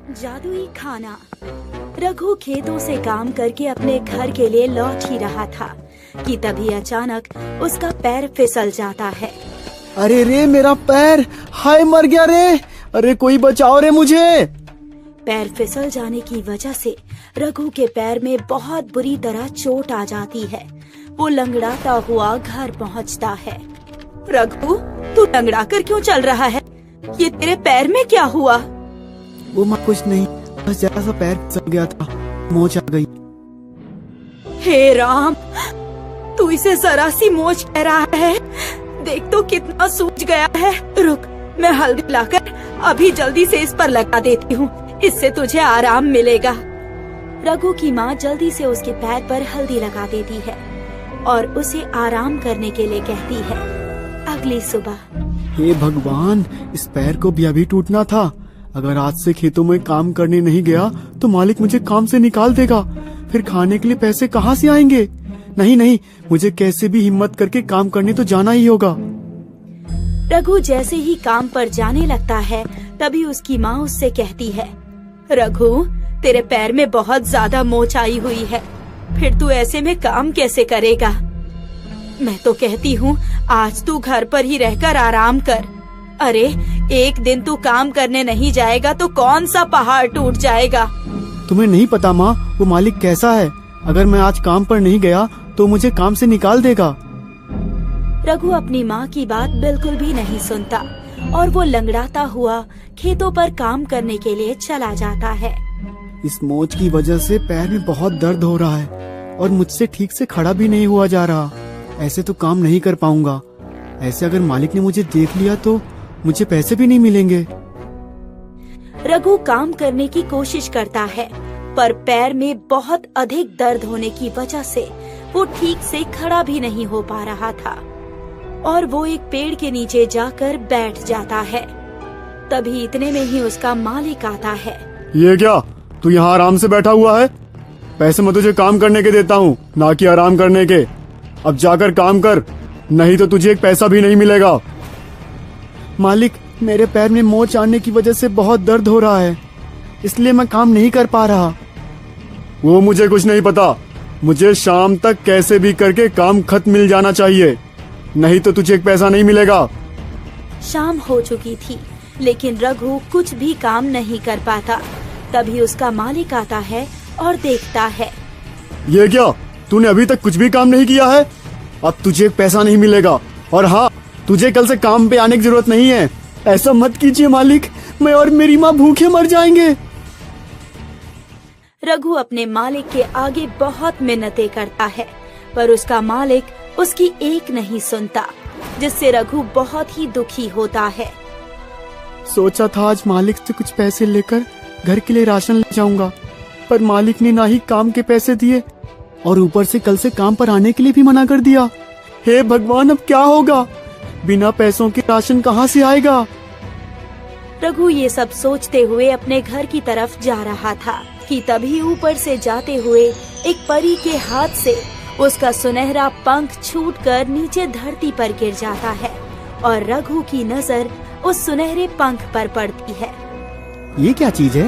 जादुई खाना। रघु खेतों से काम करके अपने घर के लिए लौट ही रहा था कि तभी अचानक उसका पैर फिसल जाता है। अरे रे मेरा पैर, हाय मर गया रे। अरे कोई बचाओ रे मुझे। पैर फिसल जाने की वजह से रघु के पैर में बहुत बुरी तरह चोट आ जाती है। वो लंगड़ाता हुआ घर पहुंचता है। रघु, तू लंगड़ा कर क्यों चल रहा है? ये तेरे पैर में क्या हुआ? वो माँ कुछ नहीं, बस जरा सा पैर फिसल गया था, मोच आ गई। हे राम, तू इसे जरा सी मोच कह रहा है? देख तो कितना सूज गया है। रुक, मैं हल्दी लाकर अभी जल्दी से इस पर लगा देती हूँ, इससे तुझे आराम मिलेगा। रघु की माँ जल्दी से उसके पैर पर हल्दी लगा देती है और उसे आराम करने के लिए कहती है। अगली सुबह, हे भगवान, इस पैर को भी अभी टूटना था। अगर आज से खेतों में काम करने नहीं गया तो मालिक मुझे काम से निकाल देगा। फिर खाने के लिए पैसे कहाँ से आएंगे? नहीं नहीं, मुझे कैसे भी हिम्मत करके काम करने तो जाना ही होगा। रघु जैसे ही काम पर जाने लगता है तभी उसकी माँ उससे कहती है, रघु, तेरे पैर में बहुत ज्यादा मोच आई हुई है, फिर तू ऐसे में काम कैसे करेगा? मैं तो कहती हूँ आज तू घर पर ही रहकर आराम कर। अरे एक दिन तू काम करने नहीं जाएगा तो कौन सा पहाड़ टूट जाएगा। तुम्हें नहीं पता माँ, वो मालिक कैसा है। अगर मैं आज काम पर नहीं गया तो मुझे काम से निकाल देगा। रघु अपनी माँ की बात बिल्कुल भी नहीं सुनता और वो लंगड़ाता हुआ खेतों पर काम करने के लिए चला जाता है। इस मोच की वजह से पैर में बहुत दर्द हो रहा है और मुझसे ठीक से खड़ा भी नहीं हुआ जा रहा। ऐसे तो काम नहीं कर पाऊंगा। ऐसे अगर मालिक ने मुझे देख लिया तो मुझे पैसे भी नहीं मिलेंगे। रघु काम करने की कोशिश करता है पर पैर में बहुत अधिक दर्द होने की वजह से वो ठीक से खड़ा भी नहीं हो पा रहा था और वो एक पेड़ के नीचे जाकर बैठ जाता है। तभी इतने में ही उसका मालिक आता है। ये क्या, तू यहाँ आराम से बैठा हुआ है? पैसे मैं तुझे काम करने के देता हूँ, ना कि आराम करने के। अब जाकर काम कर, नहीं तो तुझे एक पैसा भी नहीं मिलेगा। मालिक, मेरे पैर में मोच आने की वजह से बहुत दर्द हो रहा है, इसलिए मैं काम नहीं कर पा रहा। वो मुझे कुछ नहीं पता। मुझे शाम तक कैसे भी करके काम खत्म मिल जाना चाहिए, नहीं तो तुझे एक पैसा नहीं मिलेगा। शाम हो चुकी थी लेकिन रघु कुछ भी काम नहीं कर पाता। तभी उसका मालिक आता है और देखता है। ये क्या, तूने अभी तक कुछ भी काम नहीं किया है? अब तुझे एक पैसा नहीं मिलेगा। और हाँ, तुझे कल से काम पे आने की जरूरत नहीं है। ऐसा मत कीजिए मालिक, मैं और मेरी माँ भूखे मर जाएंगे। रघु अपने मालिक के आगे बहुत मिन्नतें करता है पर उसका मालिक उसकी एक नहीं सुनता, जिससे रघु बहुत ही दुखी होता है। सोचा था आज मालिक से कुछ पैसे लेकर घर के लिए राशन ले जाऊंगा, पर मालिक ने ना ही काम के पैसे दिए और ऊपर से कल से काम पर आने के लिए भी मना कर दिया। हे भगवान, अब क्या होगा? बिना पैसों के राशन कहाँ से आएगा? रघु ये सब सोचते हुए अपने घर की तरफ जा रहा था कि तभी ऊपर से जाते हुए एक परी के हाथ से उसका सुनहरा पंख छूटकर नीचे धरती पर गिर जाता है और रघु की नजर उस सुनहरे पंख पर पड़ती है। ये क्या चीज है?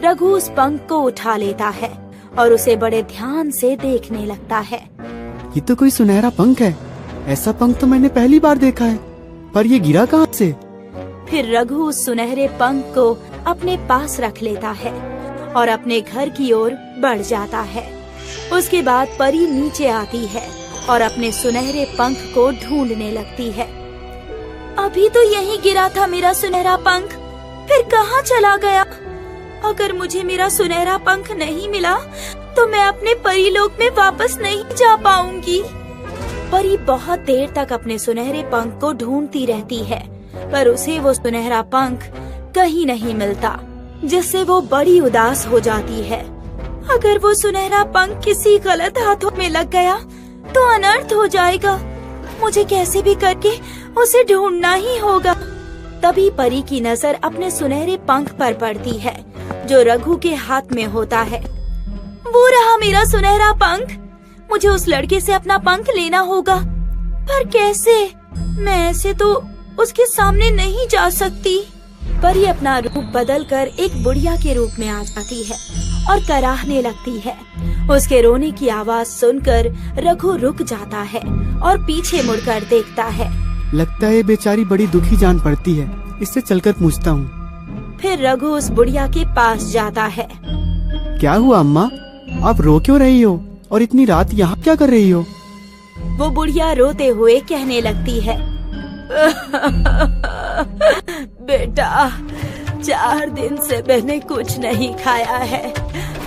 रघु उस पंख को उठा लेता है और उसे बड़े ध्यान से देखने लगता है। ये तो कोई सुनहरा पंख है। ऐसा पंख तो मैंने पहली बार देखा है, पर ये गिरा कहाँ से? फिर रघु उस सुनहरे पंख को अपने पास रख लेता है और अपने घर की ओर बढ़ जाता है। उसके बाद परी नीचे आती है और अपने सुनहरे पंख को ढूंढने लगती है। अभी तो यहीं गिरा था मेरा सुनहरा पंख, फिर कहाँ चला गया? अगर मुझे मेरा सुनहरा पंख नहीं मिला तो मैं अपने परी लोक में वापस नहीं जा पाऊंगी। परी बहुत देर तक अपने सुनहरे पंख को ढूंढती रहती है पर उसे वो सुनहरा पंख कहीं नहीं मिलता, जिससे वो बड़ी उदास हो जाती है। अगर वो सुनहरा पंख किसी गलत हाथों में लग गया तो अनर्थ हो जाएगा। मुझे कैसे भी करके उसे ढूंढना ही होगा। तभी परी की नजर अपने सुनहरे पंख पर पड़ती है जो रघु के हाथ में होता है। वो रहा मेरा सुनहरा पंख। मुझे उस लड़के से अपना पंख लेना होगा, पर कैसे? मैं ऐसे तो उसके सामने नहीं जा सकती। परी अपना रूप बदलकर एक बुढ़िया के रूप में आ जाती है और कराहने लगती है। उसके रोने की आवाज सुनकर रघु रुक जाता है और पीछे मुड़कर देखता है। लगता है बेचारी बड़ी दुखी जान पड़ती है, इससे चलकर पूछता हूँ। फिर रघु उस बुढ़िया के पास जाता है। क्या हुआ अम्मा, आप रो क्यों रही हो और इतनी रात यहाँ क्या कर रही हो? वो बुढ़िया रोते हुए कहने लगती है, बेटा 4 दिन से मैंने कुछ नहीं खाया है,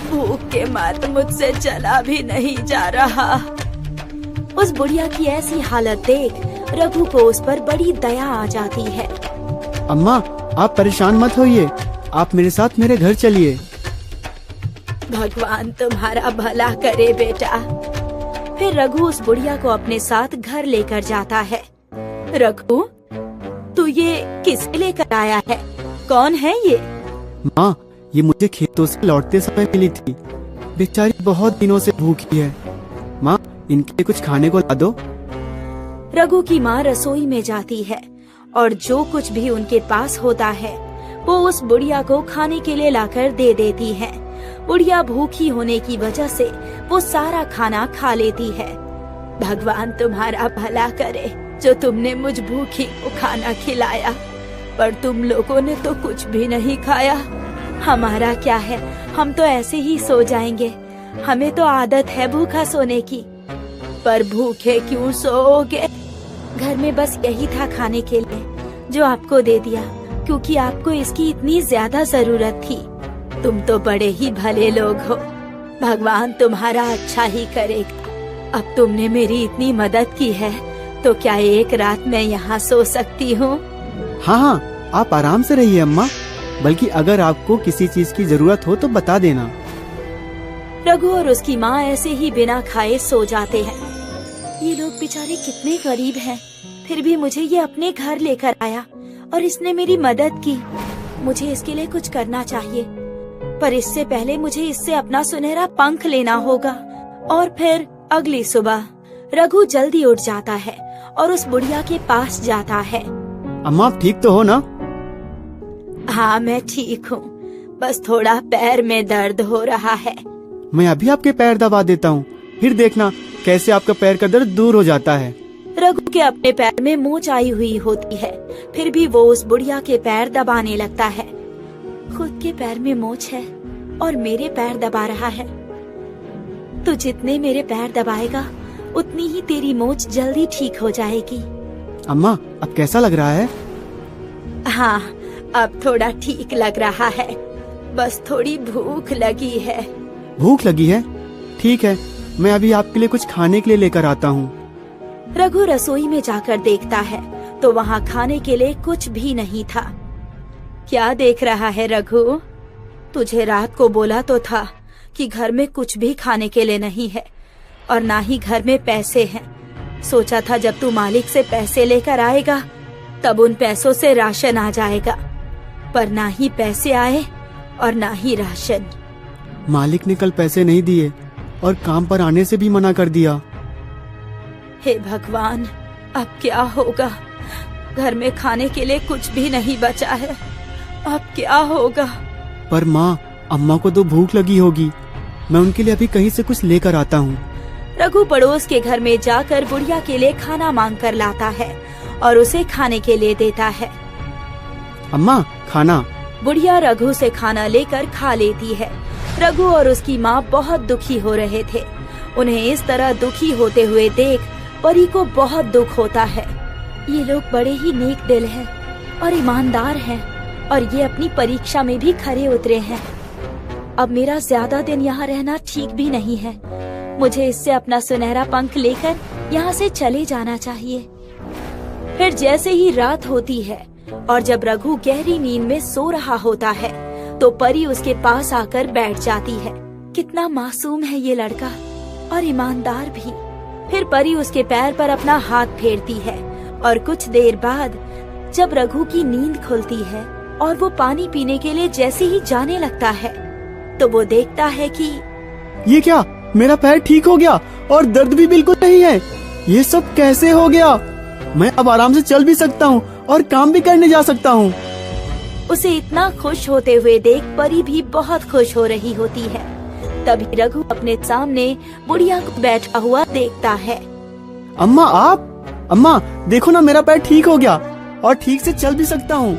भूख के मारे मुझसे चला भी नहीं जा रहा। उस बुढ़िया की ऐसी हालत देख रघु को उस पर बड़ी दया आ जाती है। अम्मा आप परेशान मत होइए, आप मेरे साथ मेरे घर चलिए। भगवान तुम्हारा भला करे बेटा। फिर रघु उस बुढ़िया को अपने साथ घर लेकर जाता है। रघु, तू ये किसे लेकर आया है? कौन है ये? माँ, ये मुझे खेतों से लौटते समय मिली थी। बेचारी बहुत दिनों से भूखी है। माँ, इनके लिए कुछ खाने को ला दो। रघु की माँ रसोई में जाती है और जो कुछ भी उनके पास होता है वो उस बुढ़िया को खाने के लिए लाकर दे देती है। बुढ़िया भूखी होने की वजह से वो सारा खाना खा लेती है। भगवान तुम्हारा भला करे जो तुमने मुझ भूखी को खाना खिलाया, पर तुम लोगों ने तो कुछ भी नहीं खाया। हमारा क्या है, हम तो ऐसे ही सो जाएंगे, हमें तो आदत है भूखा सोने की। पर भूखे क्यों सोओगे? घर में बस यही था खाने के लिए जो आपको दे दिया, क्योंकि आपको इसकी इतनी ज्यादा जरूरत थी। तुम तो बड़े ही भले लोग हो, भगवान तुम्हारा अच्छा ही करेगा। अब तुमने मेरी इतनी मदद की है तो क्या एक रात मैं यहाँ सो सकती हूँ? हाँ हाँ, आप आराम से रहिए अम्मा, बल्कि अगर आपको किसी चीज की जरूरत हो तो बता देना। रघु और उसकी माँ ऐसे ही बिना खाए सो जाते हैं। ये लोग बेचारे कितने गरीब हैं, फिर भी मुझे ये अपने घर लेकर आया और इसने मेरी मदद की। मुझे इसके लिए कुछ करना चाहिए, पर इससे पहले मुझे इससे अपना सुनहरा पंख लेना होगा। और फिर अगली सुबह रघु जल्दी उठ जाता है और उस बुढ़िया के पास जाता है। अम्मा आप ठीक तो हो ना? हाँ मैं ठीक हूँ, बस थोड़ा पैर में दर्द हो रहा है। मैं अभी आपके पैर दबा देता हूँ, फिर देखना कैसे आपका पैर का दर्द दूर हो जाता है। रघु के अपने पैर में मोच आई हुई होती है, फिर भी वो उस बुढ़िया के पैर दबाने लगता है। खुद के पैर में मोच है और मेरे पैर दबा रहा है। तो जितने मेरे पैर दबाएगा उतनी ही तेरी मोच जल्दी ठीक हो जाएगी। अम्मा अब कैसा लग रहा है? हाँ अब थोड़ा ठीक लग रहा है, बस थोड़ी भूख लगी है। भूख लगी है? ठीक है, मैं अभी आपके लिए कुछ खाने के लिए लेकर आता हूँ। रघु रसोई में जाकर देखता है तो वहाँ खाने के लिए कुछ भी नहीं था। क्या देख रहा है रघु? तुझे रात को बोला तो था कि घर में कुछ भी खाने के लिए नहीं है और ना ही घर में पैसे हैं। सोचा था जब तू मालिक से पैसे लेकर आएगा तब उन पैसों से राशन आ जाएगा, पर ना ही पैसे आए और ना ही राशन। मालिक ने कल पैसे नहीं दिए और काम पर आने से भी मना कर दिया। हे भगवान, अब क्या होगा? घर में खाने के लिए कुछ भी नहीं बचा है, अब क्या होगा? पर माँ, अम्मा को तो भूख लगी होगी, मैं उनके लिए अभी कहीं से कुछ लेकर आता हूँ। रघु पड़ोस के घर में जाकर बुढ़िया के लिए खाना मांग कर लाता है और उसे खाने के लिए देता है। अम्मा खाना। बुढ़िया रघु से खाना लेकर खा लेती है। रघु और उसकी माँ बहुत दुखी हो रहे थे। उन्हें इस तरह दुखी होते हुए देख परी को बहुत दुख होता है। ये लोग बड़े ही नेक दिल हैं और ईमानदार हैं और ये अपनी परीक्षा में भी खरे उतरे हैं। अब मेरा ज्यादा दिन यहाँ रहना ठीक भी नहीं है, मुझे इससे अपना सुनहरा पंख लेकर यहाँ से चले जाना चाहिए। फिर जैसे ही रात होती है और जब रघु गहरी नींद में सो रहा होता है तो परी उसके पास आकर बैठ जाती है। कितना मासूम है ये लड़का और ईमानदार भी। फिर परी उसके पैर पर अपना हाथ फेरती है और कुछ देर बाद जब रघु की नींद खुलती है और वो पानी पीने के लिए जैसे ही जाने लगता है तो वो देखता है कि ये क्या, मेरा पैर ठीक हो गया और दर्द भी बिल्कुल नहीं है। ये सब कैसे हो गया? मैं अब आराम से चल भी सकता हूँ और काम भी करने जा सकता हूँ। उसे इतना खुश होते हुए देख परी भी बहुत खुश हो रही होती है। तभी रघु अपने सामने बुढ़िया को बैठा हुआ देखता है। अम्मा आप, अम्मा देखो ना मेरा पैर ठीक हो गया और ठीक से चल भी सकता हूँ।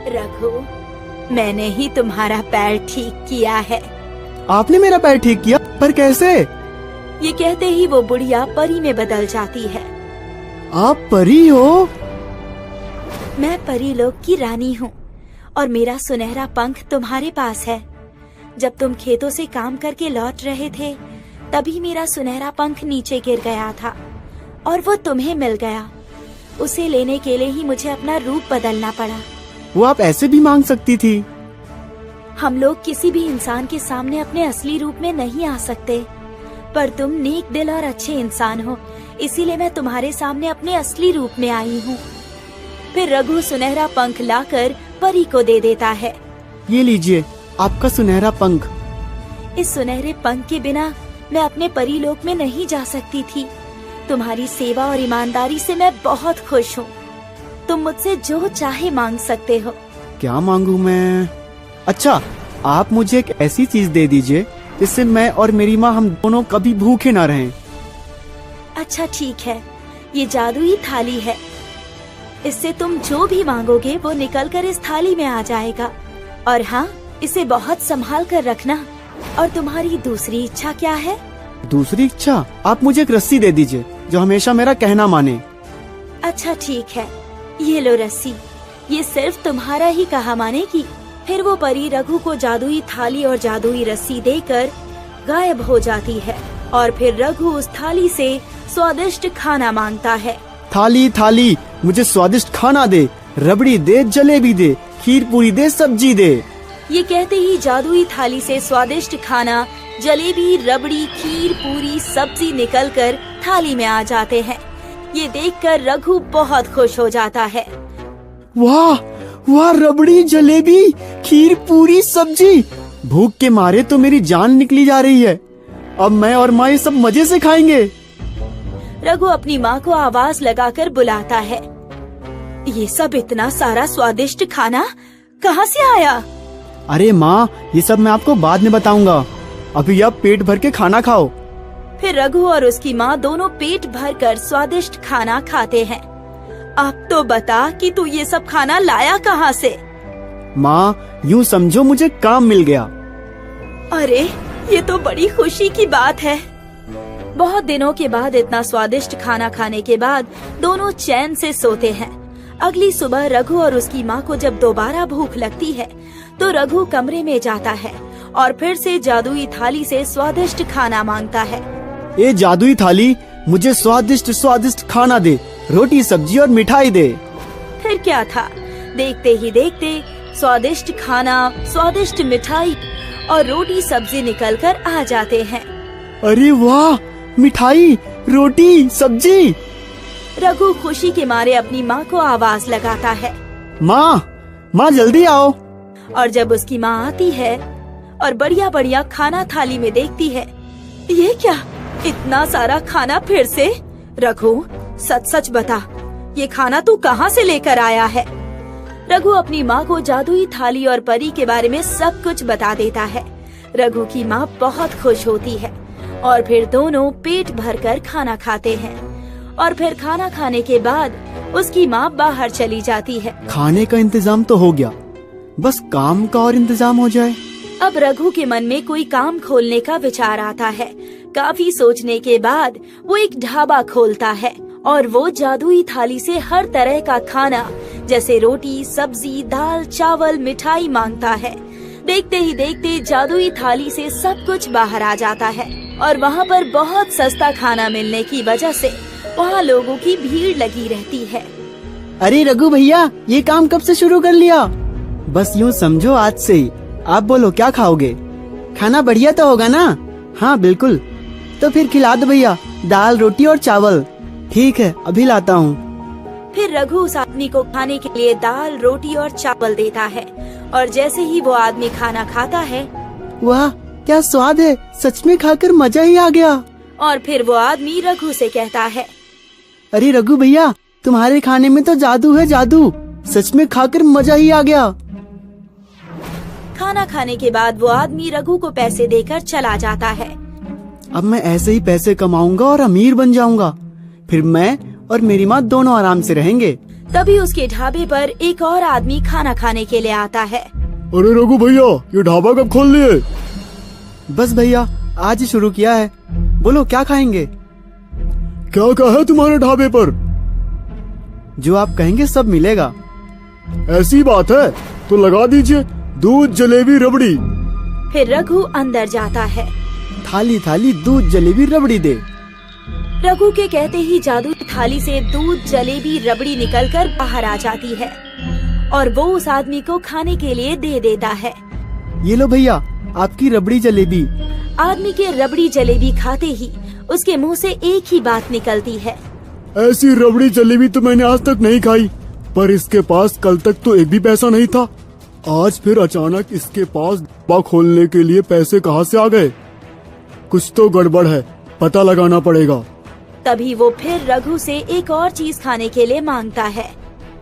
रघु, मैंने ही तुम्हारा पैर ठीक किया है। आपने मेरा पैर ठीक किया? पर कैसे? ये कहते ही वो बुढ़िया परी में बदल जाती है। आप परी हो? मैं परी लोक की रानी हूँ और मेरा सुनहरा पंख तुम्हारे पास है। जब तुम खेतों से काम करके लौट रहे थे तभी मेरा सुनहरा पंख नीचे गिर गया था और वो तुम्हें मिल गया। उसे लेने के लिए ही मुझे अपना रूप बदलना पड़ा। वो आप ऐसे भी मांग सकती थी। हम लोग किसी भी इंसान के सामने अपने असली रूप में नहीं आ सकते, पर तुम नेक दिल और अच्छे इंसान हो, इसीलिए मैं तुम्हारे सामने अपने असली रूप में आई हूँ। फिर रघु सुनहरा पंख लाकर परी को दे देता है। ये लीजिए आपका सुनहरा पंख। इस सुनहरे पंख के बिना मैं अपने परी लोक में नहीं जा सकती थी। तुम्हारी सेवा और ईमानदारी से मैं बहुत खुश हूँ। तुम मुझसे जो चाहे मांग सकते हो। क्या मांगू मैं? अच्छा, आप मुझे एक ऐसी चीज दे दीजिए जिससे मैं और मेरी माँ हम दोनों कभी भूखे ना रहें। अच्छा ठीक है, ये जादुई थाली है। इससे तुम जो भी मांगोगे वो निकलकर इस थाली में आ जाएगा। और हाँ, इसे बहुत संभाल कर रखना। और तुम्हारी दूसरी इच्छा क्या है? दूसरी इच्छा? आप मुझे एक रस्सी दे दीजिए जो हमेशा मेरा कहना माने। अच्छा ठीक है, ये लो रस्सी। ये सिर्फ तुम्हारा ही कहा मानेगी। फिर वो परी रघु को जादुई थाली और जादुई रस्सी देकर गायब हो जाती है और फिर रघु उस थाली से स्वादिष्ट खाना मांगता है। थाली थाली, मुझे स्वादिष्ट खाना दे, रबड़ी दे, जलेबी दे, खीर पूरी दे, सब्जी दे। ये कहते ही जादुई थाली से स्वादिष्ट खाना, जलेबी, रबड़ी, खीर, पूरी, सब्जी निकलकर थाली में आ जाते हैं। ये देखकर रघु बहुत खुश हो जाता है। वाह वाह, रबड़ी, जलेबी, खीर, पूरी, सब्जी। भूख के मारे तो मेरी जान निकली जा रही है। अब मैं और माँ ये सब मजे से खाएंगे। रघु अपनी माँ को आवाज लगाकर बुलाता है। ये सब इतना सारा स्वादिष्ट खाना कहाँ से आया? अरे माँ, ये सब मैं आपको बाद में बताऊंगा। अभी आप पेट भर के खाना खाओ। फिर रघु और उसकी माँ दोनों पेट भरकर स्वादिष्ट खाना खाते हैं। अब तो बता कि तू ये सब खाना लाया कहाँ से? माँ, यूँ समझो मुझे काम मिल गया। अरे, ये तो बड़ी खुशी की बात है। बहुत दिनों के बाद इतना स्वादिष्ट खाना खाने के बाद दोनों चैन से सोते हैं। अगली सुबह रघु और उसकी माँ को जब दोबारा भूख लगती है तो रघु कमरे में जाता है और फिर से जादुई थाली से स्वादिष्ट खाना मांगता है। ये जादुई थाली, मुझे स्वादिष्ट स्वादिष्ट खाना दे, रोटी, सब्जी और मिठाई दे। फिर क्या था, देखते ही देखते स्वादिष्ट खाना, स्वादिष्ट मिठाई और रोटी सब्जी निकलकर आ जाते हैं। अरे वाह, मिठाई, रोटी, सब्जी। रघु खुशी के मारे अपनी माँ को आवाज लगाता है। माँ जल्दी आओ। और जब उसकी माँ आती है और बढ़िया बढ़िया खाना थाली में देखती है, ये क्या, इतना सारा खाना फिर से? रघु, सच सच बता, ये खाना तू कहाँ से लेकर आया है? रघु अपनी माँ को जादुई थाली और परी के बारे में सब कुछ बता देता है। रघु की माँ बहुत खुश होती है और फिर दोनों पेट भरकर खाना खाते हैं। और फिर खाना खाने के बाद उसकी माँ बाहर चली जाती है। खाने का इंतजाम तो हो गया, बस काम का और इंतजाम हो जाए। अब रघु के मन में कोई काम खोलने का विचार आता है। काफी सोचने के बाद वो एक ढाबा खोलता है और वो जादुई थाली से हर तरह का खाना जैसे रोटी, सब्जी, दाल, चावल, मिठाई मांगता है। देखते ही देखते जादुई थाली से सब कुछ बाहर आ जाता है और वहाँ पर बहुत सस्ता खाना मिलने की वजह से वहाँ लोगों की भीड़ लगी रहती है। अरे रघु भैया, ये काम कब से शुरू कर लिया? बस यूँ समझो आज से ही। आप बोलो क्या खाओगे? खाना बढ़िया तो होगा ना? हाँ बिल्कुल। तो फिर खिला दो भैया, दाल, रोटी और चावल। ठीक है, अभी लाता हूँ। फिर रघु उस आदमी को खाने के लिए दाल, रोटी और चावल देता है और जैसे ही वो आदमी खाना खाता है, वाह क्या स्वाद है, सच में खाकर मजा ही आ गया। और फिर वो आदमी रघु से कहता है, अरे रघु भैया, तुम्हारे खाने में तो जादू है, जादू। सच में खाकर मजा ही आ गया। खाना खाने के बाद वो आदमी रघु को पैसे देकर चला जाता है। अब मैं ऐसे ही पैसे कमाऊंगा और अमीर बन जाऊंगा। फिर मैं और मेरी माँ दोनों आराम से रहेंगे। तभी उसके ढाबे पर एक और आदमी खाना खाने के लिए आता है। अरे रघु भैया, ये ढाबा कब खोल लिए? बस भैया, आज ही शुरू किया है। बोलो क्या खाएंगे? क्या क्या है तुम्हारे ढाबे पर? जो आप कहेंगे सब मिलेगा। ऐसी बात है तो लगा दीजिए दूध जलेबी रबड़ी। फिर रघु अंदर जाता है। थाली थाली दूध जलेबी रबड़ी दे। रघु के कहते ही जादुई थाली से दूध जलेबी रबड़ी निकलकर बाहर आ जाती है और वो उस आदमी को खाने के लिए दे देता है। ये लो भैया, आपकी रबड़ी जलेबी। आदमी के रबड़ी जलेबी खाते ही उसके मुंह से एक ही बात निकलती है। ऐसी रबड़ी जलेबी तो मैंने आज तक नहीं खाई, पर इसके पास कल तक तो एक भी पैसा नहीं था। आज फिर अचानक इसके पास ढाबा खोलने के लिए पैसे कहाँ से आ गए? कुछ तो गड़बड़ है, पता लगाना पड़ेगा। तभी वो फिर रघु से एक और चीज खाने के लिए मांगता है।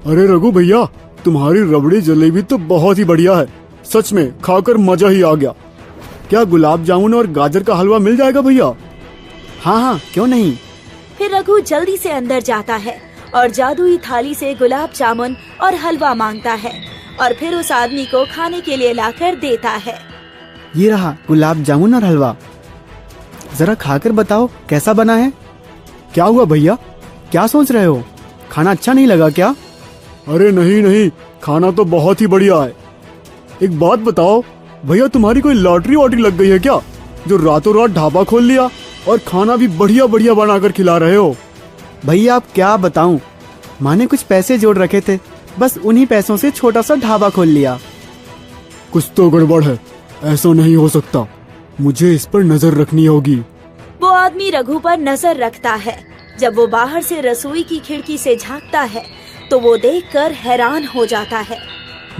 अरे रघु भैया, तुम्हारी रबड़ी जलेबी तो बहुत ही बढ़िया है। सच में खाकर मजा ही आ गया। क्या गुलाब जामुन और गाजर का हलवा मिल जाएगा भैया? हाँ हाँ, क्यों नहीं। फिर रघु जल्दी से अंदर जाता है और जादुई थाली से गुलाब जामुन और हलवा मांगता है और फिर उस आदमी को खाने के लिए लाकर देता है। ये रहा गुलाब जामुन और हलवा। जरा खाकर बताओ कैसा बना है। क्या हुआ भैया, क्या सोच रहे हो? खाना अच्छा नहीं लगा क्या? अरे नहीं नहीं, खाना तो बहुत ही बढ़िया है। एक बात बताओ भैया, तुम्हारी कोई लॉटरी वॉटरी लग गई है क्या, जो रातों रात ढाबा खोल लिया और खाना भी बढ़िया बढ़िया बनाकर खिला रहे हो? भैया आप क्या बताऊं, माँ ने कुछ पैसे जोड़ रखे थे, बस उन्हीं पैसों से छोटा सा ढाबा खोल लिया। कुछ तो गड़बड़ है, ऐसा नहीं हो सकता। मुझे इस पर नजर रखनी होगी। वो आदमी रघु पर नजर रखता है। जब वो बाहर से रसोई की खिड़की से झांकता है तो वो देखकर हैरान हो जाता है।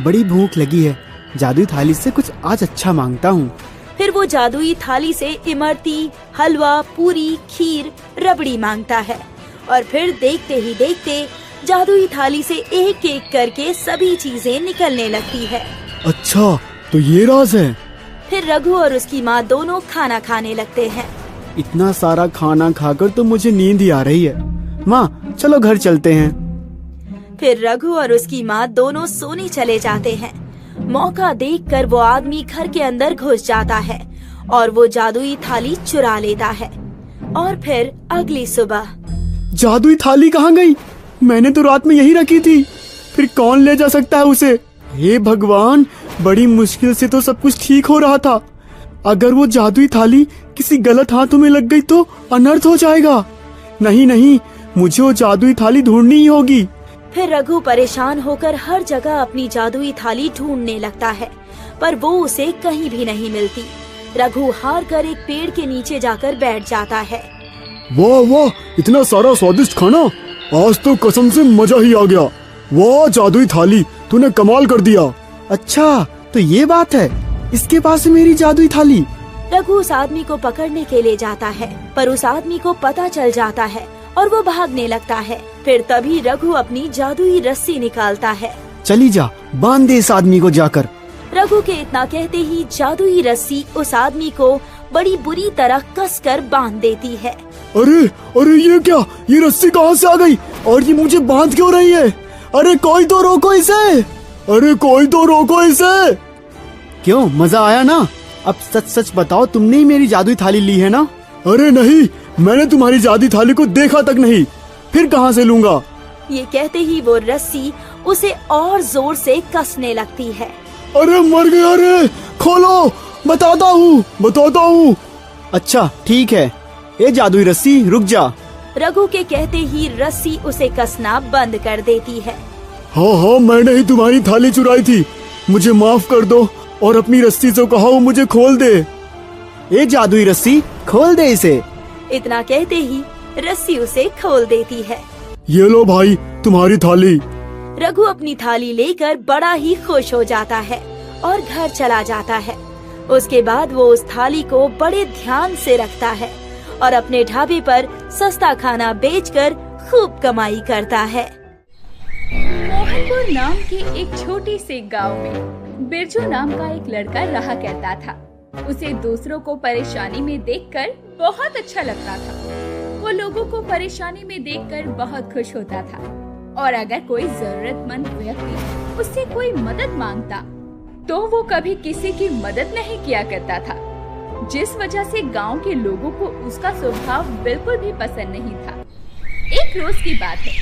बड़ी भूख लगी है, जादुई थाली से कुछ आज अच्छा मांगता हूँ। फिर वो जादुई थाली से इमरती, हलवा, पूरी, खीर, रबड़ी मांगता है और फिर देखते ही देखते जादुई थाली से एक एक करके सभी चीजें निकलने लगती है। अच्छा, तो ये राज है। फिर रघु और उसकी माँ दोनों खाना खाने लगते हैं। इतना सारा खाना खाकर तो मुझे नींद ही आ रही है। माँ चलो घर चलते हैं। फिर रघु और उसकी माँ दोनों सोने चले जाते हैं। मौका देखकर वो आदमी घर के अंदर घुस जाता है और वो जादुई थाली चुरा लेता है। और फिर अगली सुबह जादुई थाली कहाँ गई? मैंने तो रात में यही रखी थी। फिर कौन ले जा सकता है उसे? हे भगवान, बड़ी मुश्किल से तो सब कुछ ठीक हो रहा था। अगर वो जादुई थाली किसी गलत हाथों में लग गई तो अनर्थ हो जाएगा। नहीं नहीं, मुझे वो जादुई थाली ढूंढनी ही होगी। फिर रघु परेशान होकर हर जगह अपनी जादुई थाली ढूंढने लगता है, पर वो उसे कहीं भी नहीं मिलती। रघु हार कर एक पेड़ के नीचे जाकर बैठ जाता है। वाह वाह, इतना सारा स्वादिष्ट खाना, आज तो कसम से मजा ही आ गया। वाह जादुई थाली, तूने कमाल कर दिया। अच्छा तो ये बात है, इसके पास है मेरी जादुई थाली। रघु उस आदमी को पकड़ने के लिए जाता है, पर उस आदमी को पता चल जाता है और वो भागने लगता है। फिर तभी रघु अपनी जादुई रस्सी निकालता है। चली जा, बांध दे इस आदमी को जाकर। रघु के इतना कहते ही जादुई रस्सी उस आदमी को बड़ी बुरी तरह कसकर बांध देती है। अरे अरे, ये क्या? ये रस्सी कहाँ से आ गई और ये मुझे बांध क्यों रही है? अरे कोई तो रोको इसे! अरे कोई तो रोको इसे! क्यों, मजा आया ना? अब सच सच बताओ, तुमने ही मेरी जादुई थाली ली है ना? अरे नहीं, मैंने तुम्हारी जादुई थाली को देखा तक नहीं, फिर कहाँ से लूंगा? ये कहते ही वो रस्सी उसे और जोर से कसने लगती है। अरे मर गया रे! खोलो, बताता हूँ। अच्छा ठीक है, ये जादुई रस्सी रुक जा। रघु के कहते ही रस्सी उसे कसना बंद कर देती है। हाँ, मैंने ही तुम्हारी थाली चुराई थी। मुझे माफ कर दो और अपनी रस्सी से कहो मुझे खोल दे। ये जादुई रस्सी, खोल दे इसे। इतना कहते ही रस्सी उसे खोल देती है। ये लो भाई, तुम्हारी थाली। रघु अपनी थाली लेकर बड़ा ही खुश हो जाता है और घर चला जाता है। उसके बाद वो उस थाली को बड़े ध्यान से रखता है और अपने ढाबे पर सस्ता खाना बेचकर खूब कमाई करता है। मोहनपुर नाम के एक छोटे से गांव में बिरजू नाम का एक लड़का रहा करता था। उसे दूसरों को परेशानी में देखकर बहुत अच्छा लगता था। वो लोगों को परेशानी में देखकर बहुत खुश होता था और अगर कोई जरूरतमंद व्यक्ति उससे कोई मदद मांगता तो वो कभी किसी की मदद नहीं किया करता था, जिस वजह से गांव के लोगों को उसका स्वभाव बिल्कुल भी पसंद नहीं था। एक रोज की बात है,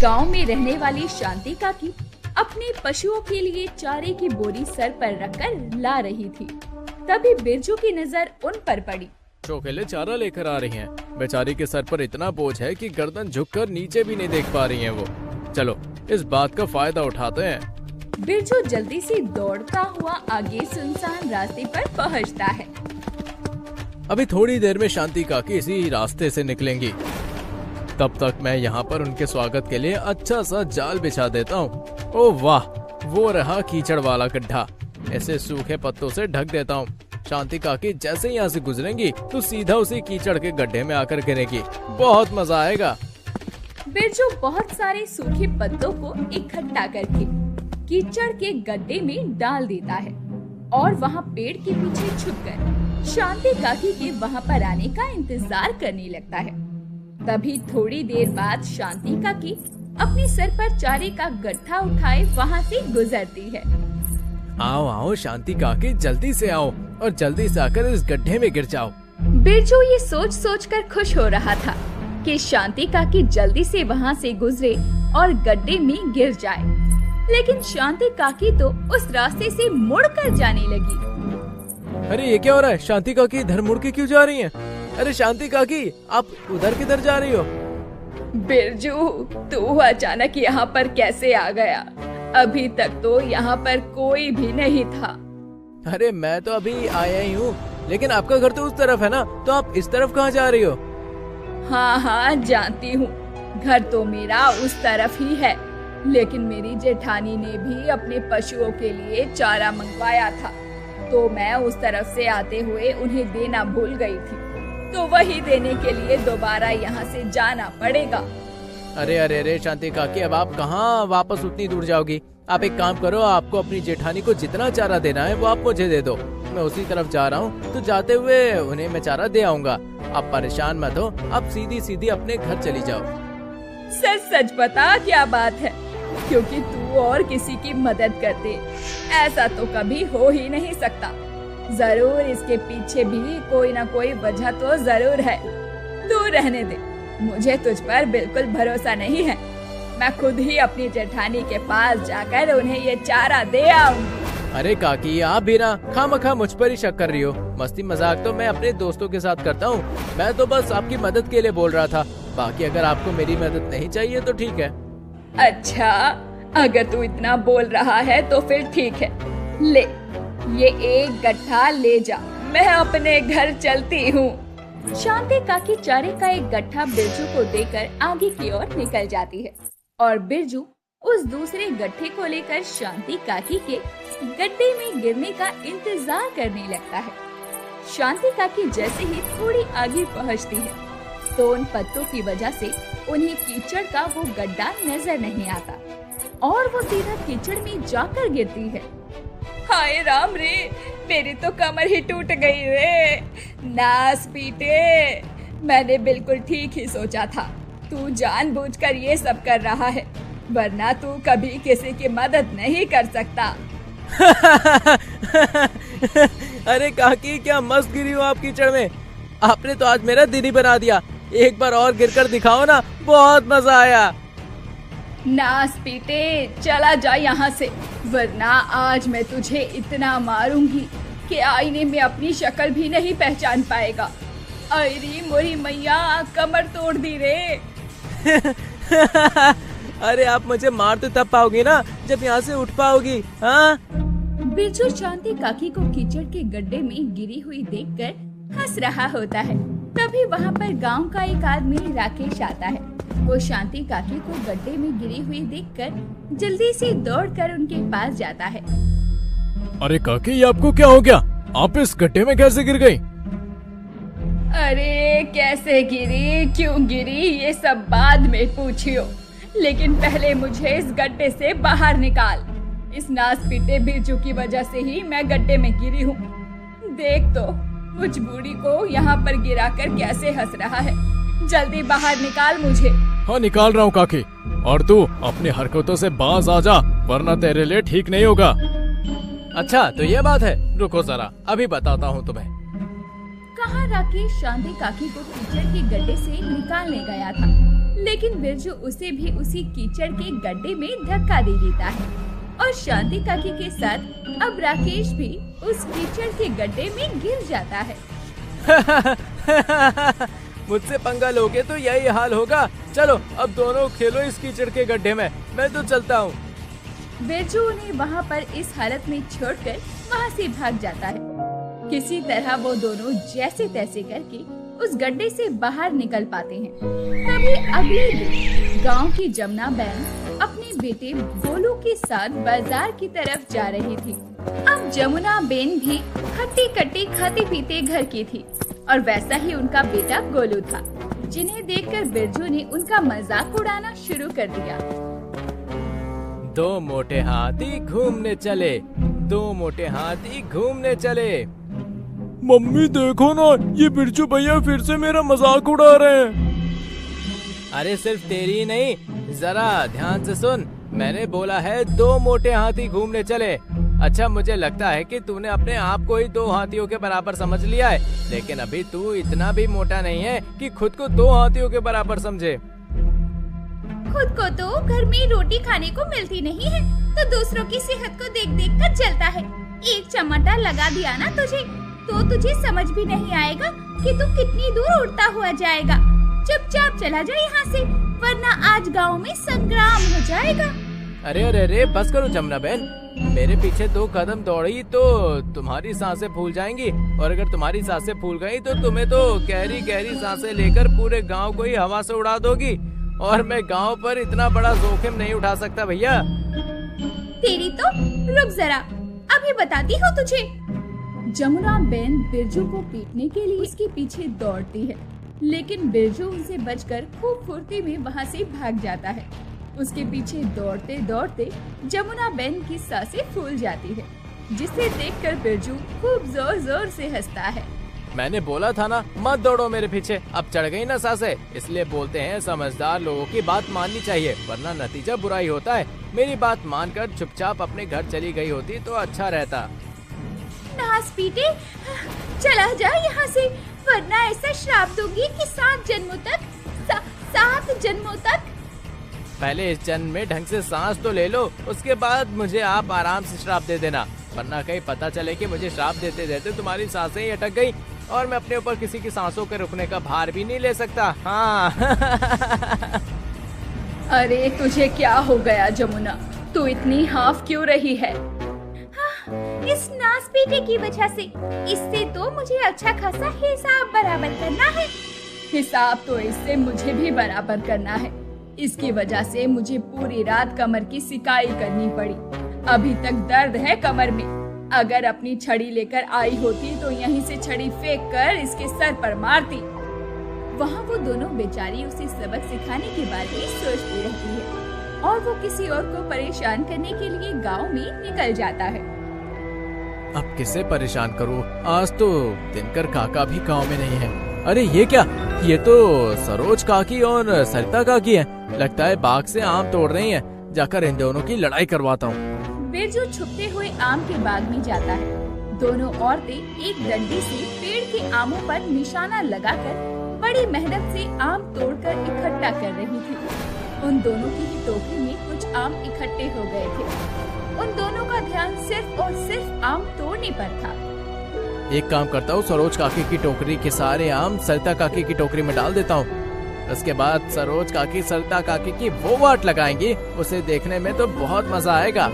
गांव में रहने वाली शांति काकी अपने पशुओं के लिए चारे की बोरी सर पर रखकर ला रही थी। तभी बिरजू की नजर उन पर पड़ी। अकेले चारा लेकर आ रही हैं। बेचारी के सर पर इतना बोझ है कि गर्दन झुककर नीचे भी नहीं देख पा रही हैं वो। चलो इस बात का फायदा उठाते हैं। बिरजू जल्दी से दौड़ता हुआ आगे सुनसान रास्ते पर पहुंचता है। अभी थोड़ी देर में शांति काकी इसी रास्ते से निकलेंगी। तब तक मैं यहाँ पर उनके स्वागत के लिए अच्छा सा जाल बिछा देता हूँ। ओह वाह, वो रहा कीचड़ वाला गड्ढा। ऐसे सूखे पत्तों से ढक देता हूँ। शांति काकी जैसे यहाँ से गुजरेंगी तो सीधा उसी कीचड़ के गड्ढे में आकर गिरेगी। बहुत मजा आएगा। बिरजू बहुत सारे सूखे पत्तों को इकट्ठा करके कीचड़ के गड्ढे में डाल देता है और वहाँ पेड़ के पीछे छुपकर शांति काकी के वहाँ पर आने का इंतजार करने लगता है। तभी थोड़ी देर बाद शांति काकी अपने सर पर चारे का गट्ठा उठाए वहाँ से गुजरती है। आओ आओ शांति काकी, जल्दी से आओ और जल्दी से आकर इस गड्ढे में गिर जाओ। बिरजू ये सोच सोच कर खुश हो रहा था कि शांति काकी जल्दी से वहाँ से गुजरे और गड्ढे में गिर जाए, लेकिन शांति काकी तो उस रास्ते से मुड़कर जाने लगी। अरे ये क्या हो रहा है? शांति काकी इधर मुड़ के क्यों जा रही हैं? अरे शांति काकी, आप उधर किधर जा रही हो? बिरजू, तू अचानक यहाँ पर कैसे आ गया? अभी तक तो यहाँ पर कोई भी नहीं था। अरे मैं तो अभी आया ही हूँ, लेकिन आपका घर तो उस तरफ है ना, तो आप इस तरफ कहाँ जा रही हो? हाँ हाँ जानती हूँ, घर तो मेरा उस तरफ ही है, लेकिन मेरी जेठानी ने भी अपने पशुओं के लिए चारा मंगवाया था, तो मैं उस तरफ से आते हुए उन्हें देना भूल गई थी, तो वही देने के लिए दोबारा यहाँ से जाना पड़ेगा। अरे अरे अरे शांति काकी, अब आप कहाँ वापस उतनी दूर जाओगी? आप एक काम करो, आपको अपनी जेठानी को जितना चारा देना है वो आप मुझे दे दो। मैं उसी तरफ जा रहा हूँ, तो जाते हुए उन्हें मैं चारा दे आऊंगा। आप परेशान मत हो, आप सीधी सीधी अपने घर चली जाओ। सच सच बता क्या बात है, क्योंकि तू और किसी की मदद करते, ऐसा तो कभी हो ही नहीं सकता। जरूर इसके पीछे भी कोई ना कोई वजह तो जरूर है। दूर रहने दे, मुझे तुझ पर बिल्कुल भरोसा नहीं है। मैं खुद ही अपनी जेठानी के पास जाकर उन्हें ये चारा दे आऊंगी। अरे काकी, आप भी ना खामखा मुझ पर ही शक कर रही हो। मस्ती मजाक तो मैं अपने दोस्तों के साथ करता हूँ, मैं तो बस आपकी मदद के लिए बोल रहा था। बाकी अगर आपको मेरी मदद नहीं चाहिए तो ठीक है। अच्छा, अगर तू इतना बोल रहा है तो फिर ठीक है, ले ये एक गट्ठा ले जा, मैं अपने घर चलती हूँ। शांति काकी चारे का एक गट्ठा बिरजू को देकर आगे की ओर निकल जाती है और बिरजू उस दूसरे गट्ठे को लेकर शांति काकी के गड्ढे में गिरने का इंतजार करने लगता है। शांति काकी जैसे ही थोड़ी आगे पहुँचती है तो उन पत्तों की वजह से उन्हें कीचड़ का वो गड्ढा नजर नहीं आता और वो सीधा कीचड़ में जाकर गिरती है। हाय राम रे, मेरी तो कमर ही टूट गई रे। नास पीटे, मैंने बिल्कुल ठीक ही सोचा था, तू जानबूझकर ये सब कर रहा है, वरना तू कभी किसी की मदद नहीं कर सकता। अरे काकी, क्या मस्त गिरी हो आप कीचड़ में। आपने तो आज मेरा दिन ही बना दिया। एक बार और गिरकर दिखाओ ना, बहुत मजा आया। नास पीटे, चला जा यहाँ से, वरना आज मैं तुझे इतना मारूंगी कि आईने में अपनी शक्ल भी नहीं पहचान पाएगा। अरे मोरी मैया, कमर तोड़ दी रे। अरे आप मुझे मार तो तब पाओगी ना जब यहाँ से उठ पाओगी। हाँ, बिरजू शांति काकी को कीचड़ के गड्ढे में गिरी हुई देखकर हंस रहा होता है। तभी वहाँ पर गांव का एक आदमी राकेश आता है। वो शांति काकी को गड्ढे में गिरी हुई देखकर जल्दी से दौड़कर उनके पास जाता है। अरे काकी, ये आपको क्या हो गया? आप इस गड्ढे में कैसे गिर गई? अरे कैसे गिरी, क्यों गिरी, ये सब बाद में पूछियो। लेकिन पहले मुझे इस गड्ढे से बाहर निकाल। इस नास पीटे बिरजू की वजह से ही मैं गड्ढे में गिरी हूँ। देख तो मुझ बूढ़ी को यहाँ पर गिराकर कैसे हंस रहा है। जल्दी बाहर निकाल मुझे। हाँ, निकाल रहा हूँ काकी। और तू अपनी हरकतों से बाज आ जा, वरना तेरे लिए ठीक नहीं होगा। अच्छा तो ये बात है, रुको जरा अभी बताता हूँ तुम्हें। कहा राकेश शांति काकी को कीचड़ के गड्ढे से निकालने गया था, लेकिन बिरजू उसे भी उसी कीचड़ के गड्ढे में धक्का दे देता है और शांति काकी के साथ अब राकेश भी उस कीचड़ के गड्ढे में गिर जाता है। मुझसे पंगा लोगे तो यही हाल होगा। चलो अब दोनों खेलो इस कीचड़ के गड्ढे में, मैं तो चलता हूँ। बिरजू उन्हें वहाँ पर इस हालत में छोड़कर वहाँ से भाग जाता है। किसी तरह वो दोनों जैसे तैसे करके उस गड्ढे से बाहर निकल पाते हैं। तभी अगले दिन गांव की जमुना बहन अपने बेटे गोलू के साथ बाजार की तरफ जा रही थी। अब जमुना बेन भी खट्टी कट्टी खाते पीते घर की थी और वैसा ही उनका बेटा गोलू था, जिन्हें देखकर बिरजू ने उनका मजाक उड़ाना शुरू कर दिया। दो मोटे हाथी घूमने चले, दो मोटे हाथी घूमने चले। मम्मी देखो ना, ये बिरजू भैया फिर से मेरा मजाक उड़ा रहे हैं। अरे सिर्फ तेरी ही नहीं, जरा ध्यान से सुन। मैंने बोला है दो मोटे हाथी घूमने चले। अच्छा मुझे लगता है कि तूने अपने आप को ही दो हाथियों के बराबर समझ लिया है, लेकिन अभी तू इतना भी मोटा नहीं है कि खुद को दो हाथियों के बराबर समझे। खुद को तो घर में रोटी खाने को मिलती नहीं है, तो दूसरों की सेहत को देख देख कर चलता है। एक चमटा लगा दिया ना तुझे, तो तुझे समझ भी नहीं आएगा कि तू कितनी दूर उड़ता हुआ जाएगा। चुपचाप चला जा यहाँ से, वरना आज गांव में संग्राम हो जाएगा। अरे अरे अरे बस करो जमुना बहन, मेरे पीछे 2 कदम दौड़ी तो तुम्हारी सांसें फूल जाएंगी, और अगर तुम्हारी सांसें फूल गई तो तुम्हें तो गहरी गहरी सांसें लेकर पूरे गांव को ही हवा से उड़ा दोगी, और मैं गांव पर इतना बड़ा जोखिम नहीं उठा सकता भैया। तेरी तो रुक जरा, अभी बताती हूँ तुझे। जमुना बहन बिरजू को पीटने के लिए उसके पीछे दौड़ती है, लेकिन बिरजू उनसे बचकर खूब फुर्ती में वहाँ से भाग जाता है। उसके पीछे दौड़ते दौड़ते जमुना बहन की सांसें फूल जाती है, जिसे देखकर बिरजू खूब जोर जोर से हंसता है। मैंने बोला था ना मत दौड़ो मेरे पीछे, अब चढ़ गई ना सांसें। इसलिए बोलते हैं समझदार लोगों की बात माननी चाहिए, वरना नतीजा बुरा ही होता है। मेरी बात मानकर चुपचाप अपने घर चली गई होती तो अच्छा रहता। नास पीटे, चला जा यहाँ से, वरना ऐसा श्राप दूंगी कि 7 जन्मों तक 7 जन्मों तक। पहले इस जन्म में ढंग से सांस तो ले लो, उसके बाद मुझे आप आराम से श्राप दे देना, वरना कहीं पता चले कि मुझे श्राप देते देते तुम्हारी सांसें ही अटक गई और मैं अपने ऊपर किसी की सांसों के रुकने का भार भी नहीं ले सकता। हाँ। अरे तुझे क्या हो गया जमुना, तू इतनी हाफ क्यों रही है? इस नास पीटे की वजह से, इससे तो मुझे अच्छा खासा हिसाब बराबर करना है। हिसाब तो इससे मुझे भी बराबर करना है। इसकी वजह से मुझे पूरी रात कमर की सिकाई करनी पड़ी, अभी तक दर्द है कमर में। अगर अपनी छड़ी लेकर आई होती तो यहीं से छड़ी फेंक कर इसके सर पर मारती। वहाँ वो दोनों बेचारी उसे सबक सिखाने के बारे में सोचती रहती है और वो किसी और को परेशान करने के लिए गांव में निकल जाता है। अब किसे परेशान करूं? आज तो दिनकर काका भी गांव में नहीं है। अरे ये क्या, ये तो सरोज काकी और सरिता काकी है। लगता है बाग से आम तोड़ रही हैं। जाकर इन दोनों की लड़ाई करवाता हूँ। बिरजू छुपते हुए आम के बाग में जाता है। दोनों औरतें एक डंडी से पेड़ के आमों पर निशाना लगाकर बड़ी मेहनत से आम तोड़कर इकट्ठा कर रही थी। उन दोनों की ही टोकरी में कुछ आम इकट्ठे हो गए थे। उन दोनों का ध्यान सिर्फ और सिर्फ आम तोड़ने पर था। एक काम करता हूँ, सरोज काकी की टोकरी के सारे आम सरिता काकी की टोकरी में डाल देता हूँ। उसके बाद सरोज काकी सरिता काकी की वो वाट लगाएंगी, उसे देखने में तो बहुत मजा आएगा।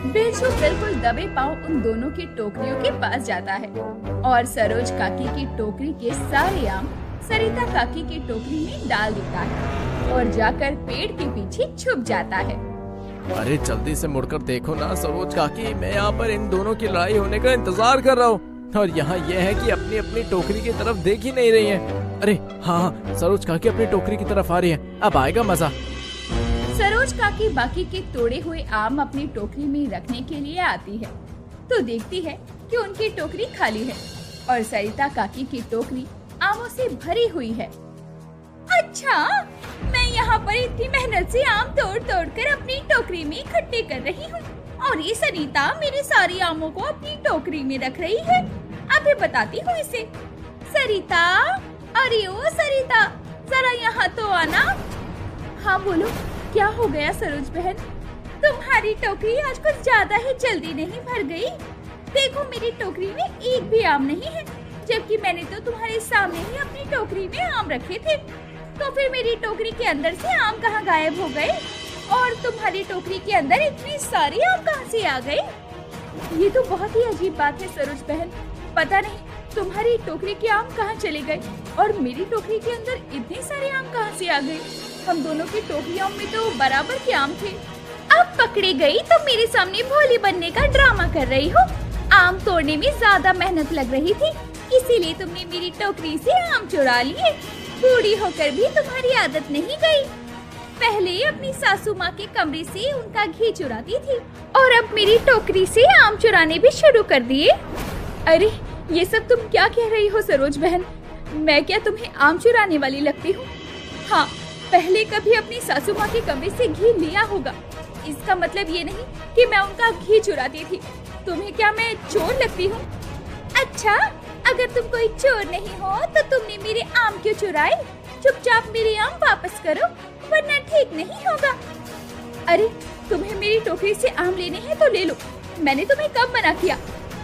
बिरजू बिल्कुल दबे पांव उन दोनों की टोकरियों के पास जाता है और सरोज काकी की टोकरी के सारे आम सरिता काकी की टोकरी में डाल देता है और जाकर पेड़ के पीछे छुप जाता है। अरे जल्दी से मुड़कर देखो ना सरोज काकी, मैं यहाँ पर इन दोनों की लड़ाई होने का इंतजार कर रहा हूँ और यहाँ यह है कि अपनी अपनी टोकरी की तरफ देख ही नहीं रही है। अरे हाँ, सरोज काकी अपनी टोकरी की तरफ आ रही है, अब आएगा मजा। सरोज काकी बाकी के तोड़े हुए आम अपनी टोकरी में रखने के लिए आती है तो देखती है कि उनकी टोकरी खाली है और सरिता काकी की टोकरी आमों से भरी हुई है। अच्छा, मैं यहाँ पर इतनी मेहनत से आम तोड़ तोड़ कर अपनी टोकरी में इकट्ठे कर रही हूँ और ये सरिता मेरे सारे आमों को अपनी टोकरी में रख रही है। अभी बताती हूँ इसे। सरिता, अरे ओ सरिता, जरा यहाँ तो आना। हाँ बोलो, क्या हो गया सरोज बहन? तुम्हारी टोकरी आज कुछ ज्यादा ही जल्दी नहीं भर गई? देखो मेरी टोकरी में एक भी आम नहीं है, जबकि मैंने तो तुम्हारे सामने ही अपनी टोकरी में आम रखे थे। तो फिर मेरी टोकरी के अंदर से आम कहाँ गायब हो गए और तुम्हारी टोकरी के अंदर इतने सारे आम कहाँ से आ गए? ये तो बहुत ही अजीब बात है सरोज बहन। पता नहीं तुम्हारी टोकरी के आम कहाँ चले गए और मेरी टोकरी के अंदर इतने सारे आम कहाँ से आ गए। हम दोनों की टोकरियों में तो बराबर के आम थे। अब पकड़ी गई तो मेरे सामने भोली बनने का ड्रामा कर रही हो। आम तोड़ने में ज्यादा मेहनत लग रही थी, इसीलिए तुमने मेरी टोकरी से आम चुरा लिए। बूढ़ी होकर भी तुम्हारी आदत नहीं गई। पहले अपनी सासू माँ के कमरे से उनका घी चुराती थी और अब मेरी टोकरी से आम चुराने भी शुरू कर दिए। अरे ये सब तुम क्या कह रही हो सरोज बहन? मैं क्या तुम्हें आम चुराने वाली लगती हूँ? हाँ, पहले कभी अपनी सासू माँ के कमरे से घी लिया होगा। इसका मतलब ये नहीं कि मैं उनका घी चुराती थी। तुम्हें क्या मैं चोर लगती हूँ? अच्छा, अगर तुम कोई चोर नहीं हो तो तुमने मेरे आम क्यों चुराए? चुपचाप मेरे आम वापस करो, वरना ठीक नहीं होगा। अरे तुम्हें मेरी टोकरी से आम लेने हैं तो ले लो, मैंने तुम्हें कब मना किया?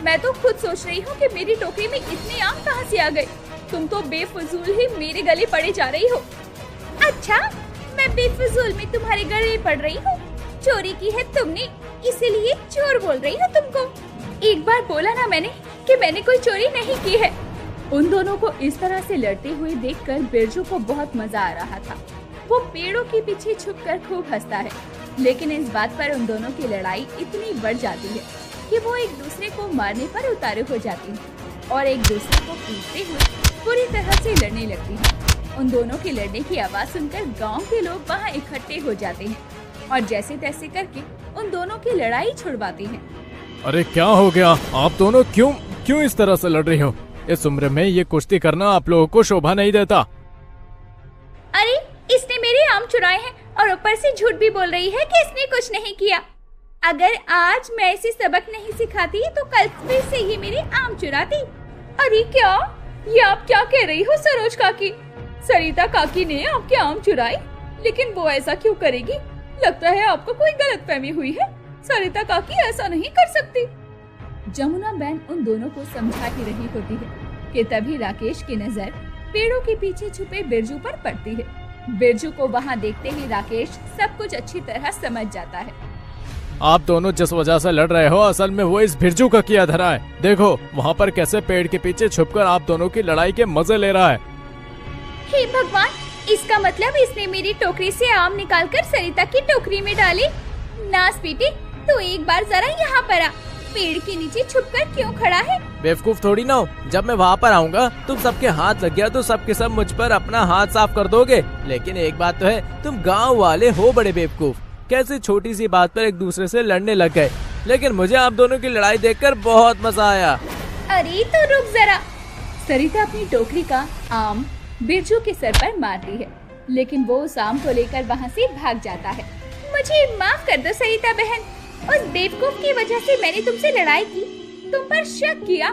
मैं तो खुद सोच रही हूँ कि मेरी टोकरी में इतने आम कहाँ से आ गए। तुम तो बेफजूल ही मेरे गले पड़े जा रही हो। अच्छा, मैं बेफजूल में तुम्हारे गले पड़ रही हूँ? चोरी की है तुमने, इसीलिए चोर बोल रही हूँ तुमको। एक बार बोला ना मैंने कि मैंने कोई चोरी नहीं की है। उन दोनों को इस तरह से लड़ते हुए देखकर बिरजू को बहुत मजा आ रहा था। वो पेड़ों के पीछे छुपकर खूब हंसता है, लेकिन इस बात पर उन दोनों की लड़ाई इतनी बढ़ जाती है कि वो एक दूसरे को मारने पर उतारू हो जाती है और एक दूसरे को पीटते हुए पूरी तरह से लड़ने लगती है। उन दोनों के लड़ने की आवाज सुनकर गांव के लोग वहाँ इकट्ठे हो जाते हैं और जैसे तैसे करके उन दोनों की लड़ाई छुड़वाते हैं। अरे क्या हो गया? आप दोनों क्यों इस तरह से लड़ रही हो? इस उम्र में ये कुश्ती करना आप लोगों को शोभा नहीं देता। अरे इसने मेरे आम चुराए हैं और ऊपर से झूठ भी बोल रही है कि इसने कुछ नहीं किया। अगर आज मैं इसे सबक नहीं सिखाती तो कल फिर से ही मेरे आम चुराती। अरे क्या, ये आप क्या कह रही हो सरोज काकी? सरिता काकी ने आपके आम चुराए, लेकिन वो ऐसा क्यों करेगी? लगता है आपको कोई गलतफहमी हुई है। सरिता काकी ऐसा नहीं कर सकती। जमुना बहन उन दोनों को समझा ही रही होती है कि तभी राकेश की नजर पेड़ों के पीछे छुपे बिरजू पर पड़ती है। बिरजू को वहाँ देखते ही राकेश सब कुछ अच्छी तरह समझ जाता है। आप दोनों जिस वजह से लड़ रहे हो, असल में वो इस बिरजू का किया धरा है। देखो वहाँ पर कैसे पेड़ के पीछे छुपकर आप दोनों की लड़ाई के मजे ले रहा है। हे भगवान, इसका मतलब इसने मेरी टोकरी से आम निकालकर सरिता की टोकरी में डाले। नास बेटे, तो एक बार जरा यहाँ पर आ। पेड़ के नीचे छुपकर क्यों खड़ा है? बेवकूफ थोड़ी ना हो। जब मैं वहाँ पर आऊँगा तुम सबके हाथ लग गया तो सबके सब मुझ पर अपना हाथ साफ कर दोगे। लेकिन एक बात तो है, तुम गाँव वाले हो बड़े बेवकूफ। कैसे छोटी सी बात पर एक दूसरे से लड़ने लग गए। लेकिन मुझे आप दोनों की लड़ाई देखकर बहुत मजा आया। अरे तो रुक जरा। सरिता अपनी टोकरी का आम बिरजू के सर पर मारती है, लेकिन वो उस आम को लेकर वहाँ से भाग जाता है। मुझे माफ कर दो सरिता बहन, उस बेवकूफ की वजह से मैंने तुमसे लड़ाई की, तुम पर शक किया।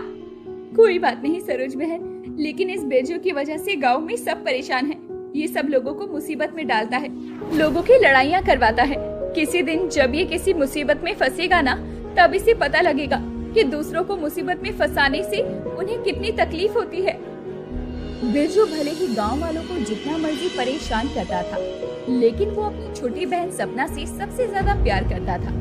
कोई बात नहीं सरोज बहन, लेकिन इस बिरजू की वजह से गांव में सब परेशान हैं। ये सब लोगों को मुसीबत में डालता है, लोगों की लड़ाइयाँ करवाता है। किसी दिन जब ये किसी मुसीबत में फंसेगा ना, तब इसे पता लगेगा कि दूसरों को मुसीबत में फंसाने से उन्हें कितनी तकलीफ होती है। बिरजू भले ही गांव वालों को जितना मर्जी परेशान करता था, लेकिन वो अपनी छोटी बहन सपना से सबसे ज्यादा प्यार करता था।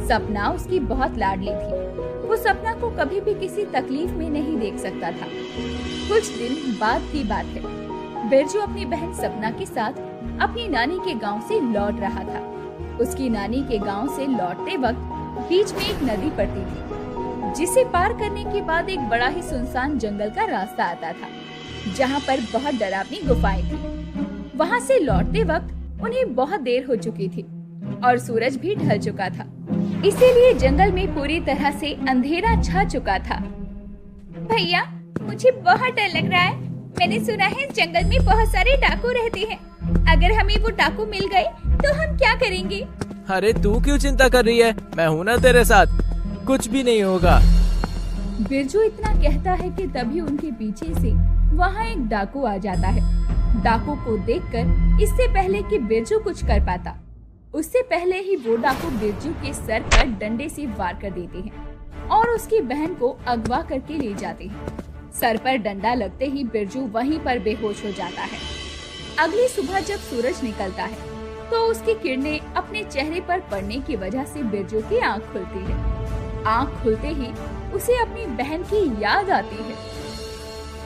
सपना उसकी बहुत लाडली थी। वो सपना को कभी भी किसी तकलीफ में नहीं देख सकता था। कुछ दिन बाद की बात है, बिरजू अपनी बहन सपना के साथ अपनी नानी के गांव से लौट रहा था। उसकी नानी के गांव से लौटते वक्त बीच में एक नदी पड़ती थी, जिसे पार करने के बाद एक बड़ा ही सुनसान जंगल का रास्ता आता था, जहाँ पर बहुत डरावनी गुफाएं थी। वहाँ से लौटते वक्त उन्हें बहुत देर हो चुकी थी। और सूरज भी ढल चुका था, इसीलिए जंगल में पूरी तरह से अंधेरा छा चुका था। भैया, मुझे बहुत डर लग रहा है। मैंने सुना है इस जंगल में बहुत सारे डाकू रहते हैं। अगर हमें वो डाकू मिल गए तो हम क्या करेंगे? अरे तू क्यों चिंता कर रही है, मैं हूँ ना तेरे साथ, कुछ भी नहीं होगा। बिरजू इतना कहता है कि तभी उनके पीछे से वहाँ एक डाकू आ जाता है। डाकू को देखकर इससे पहले कि बिरजू कुछ कर पाता, उससे पहले ही वो डाकू बिरजू के सर पर डंडे से वार कर देते हैं और उसकी बहन को अगवा करके ले जाते हैं। सर पर डंडा लगते ही बिरजू वहीं पर बेहोश हो जाता है। अगली सुबह जब सूरज निकलता है तो उसकी किरणें अपने चेहरे पर पड़ने की वजह से बिरजू की आंख खुलती है। आंख खुलते ही उसे अपनी बहन की याद आती है।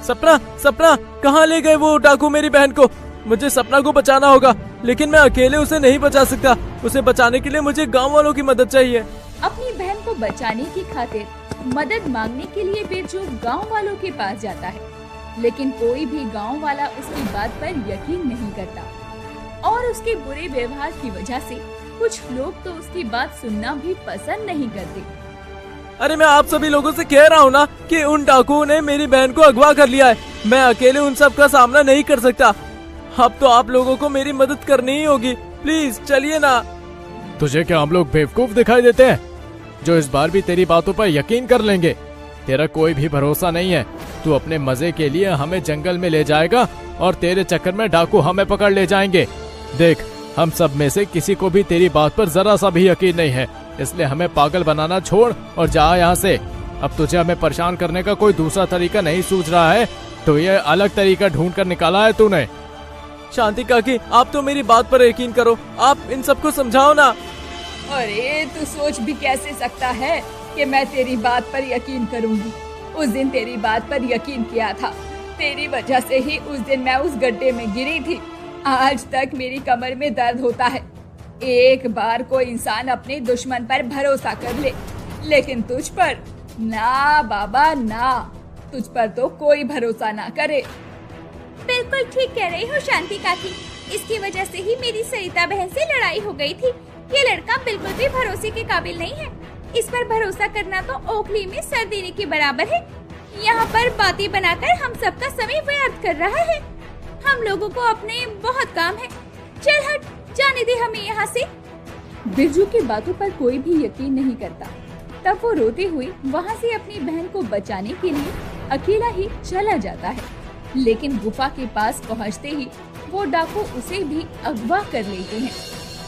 सपना, सपना, कहाँ ले गए वो डाकू मेरी बहन को? मुझे सपना को बचाना होगा, लेकिन मैं अकेले उसे नहीं बचा सकता। उसे बचाने के लिए मुझे गांव वालों की मदद चाहिए। अपनी बहन को बचाने की खातिर मदद मांगने के लिए बिरजू गांव वालों के पास जाता है, लेकिन कोई भी गांव वाला उसकी बात पर यकीन नहीं करता और उसके बुरे व्यवहार की वजह से कुछ लोग तो उसकी बात सुनना भी पसंद नहीं करते। अरे मैं आप सभी लोगों से कह रहा हूँ ना कि उन डाकुओं ने मेरी बहन को अगवा कर लिया है। मैं अकेले उन सब का सामना नहीं कर सकता। अब तो आप लोगों को मेरी मदद करनी ही होगी। प्लीज चलिए ना। तुझे क्या हम लोग बेवकूफ दिखाई देते हैं जो इस बार भी तेरी बातों पर यकीन कर लेंगे? तेरा कोई भी भरोसा नहीं है। तू अपने मजे के लिए हमें जंगल में ले जाएगा और तेरे चक्कर में डाकू हमें पकड़ ले जाएंगे। देख, हम सब में से किसी को भी तेरी बात पर जरा सा भी यकीन नहीं है, इसलिए हमें पागल बनाना छोड़ और जा यहाँ से। अब तुझे हमें परेशान करने का कोई दूसरा तरीका नहीं सूझ रहा है तो ये अलग तरीका ढूंढ कर निकाला है तूने। शांति काकी, आप तो मेरी बात पर यकीन करो, आप इन सबको समझाओ ना। अरे तू सोच भी कैसे सकता है कि मैं तेरी बात पर यकीन करूंगी? उस दिन तेरी बात पर यकीन किया था, तेरी वजह से ही उस दिन मैं उस गड्ढे में गिरी थी। आज तक मेरी कमर में दर्द होता है। एक बार कोई इंसान अपने दुश्मन पर भरोसा कर ले, लेकिन तुझ पर ना बाबा ना, तुझ पर तो कोई भरोसा ना करे। बिल्कुल ठीक कह रही हो शांति काकी। इसकी वजह से ही मेरी सरिता बहन से लड़ाई हो गई थी। ये लड़का बिल्कुल भी भरोसे के काबिल नहीं है। इस पर भरोसा करना तो ओखली में सर देने के बराबर है। यहाँ पर बातें बनाकर हम सबका समय व्यर्थ कर रहा है। हम लोगों को अपने बहुत काम है। चल हट, जाने दे हमें यहाँ से। बिरजू की बातों पर कोई भी यकीन नहीं करता। तब वो रोते हुए वहाँ से अपनी बहन को बचाने के लिए अकेला ही चला जाता है, लेकिन गुफा के पास पहुँचते ही वो डाकू उसे भी अगवा कर लेते हैं।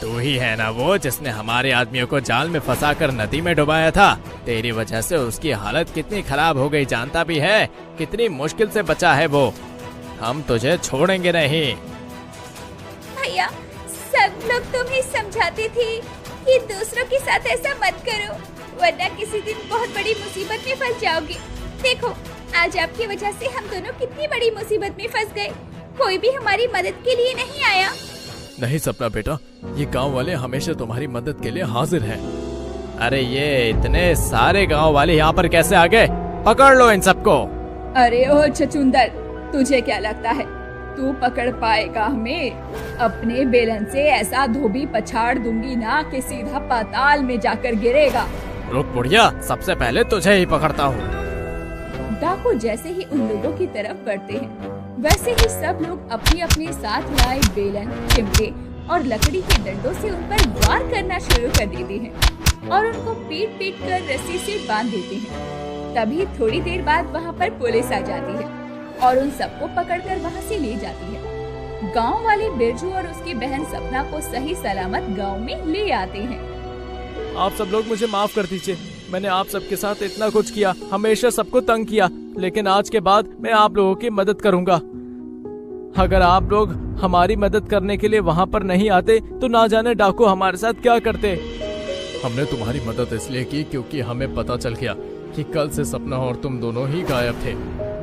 तू ही है ना वो जिसने हमारे आदमियों को जाल में फंसाकर नदी में डुबाया था? तेरी वजह से उसकी हालत कितनी खराब हो गई जानता भी है? कितनी मुश्किल से बचा है वो। हम तुझे छोड़ेंगे नहीं। भैया, सब लोग तुम्हें समझाते थे कि दूसरों के साथ ऐसा मत करो, वरना किसी दिन बहुत बड़ी मुसीबत में फंस जाओगे। देखो, आज आपकी वजह से हम दोनों कितनी बड़ी मुसीबत में फंस गए। कोई भी हमारी मदद के लिए नहीं आया। नहीं सपना बेटा, ये गांव वाले हमेशा तुम्हारी मदद के लिए हाजिर हैं। अरे ये इतने सारे गांव वाले यहाँ पर कैसे आ गए? पकड़ लो इन सबको। अरे ओ छचुंदर, तुझे क्या लगता है तू पकड़ पाएगा हमें? अपने बेलन से ऐसा धोबी पछाड़ दूंगी ना कि सीधा पाताल में जाकर गिरेगा। रुक बुढ़िया, सबसे पहले तुझे ही पकड़ता हूँ। डाकू जैसे ही उन लोगों की तरफ बढ़ते हैं, वैसे ही सब लोग अपने अपने साथ लाए बेलन, चिमटे और लकड़ी के डंडों से उन पर वार करना शुरू कर देते हैं और उनको पीट पीट कर रस्सी से बांध देते हैं। तभी थोड़ी देर बाद वहाँ पर पुलिस आ जाती है और उन सबको पकड़कर वहाँ से ले जाती है। गांव वाले बिरजू और उसकी बहन सपना को सही सलामत गांव में ले आते हैं। आप सब लोग मुझे माफ कर दीजिए। मैंने आप सबके साथ इतना कुछ किया, हमेशा सबको तंग किया, लेकिन आज के बाद मैं आप लोगों की मदद करूंगा। अगर आप लोग हमारी मदद करने के लिए वहाँ पर नहीं आते तो ना जाने डाकू हमारे साथ क्या करते। हमने तुम्हारी मदद इसलिए की क्योंकि हमें पता चल गया कि कल से सपना और तुम दोनों ही गायब थे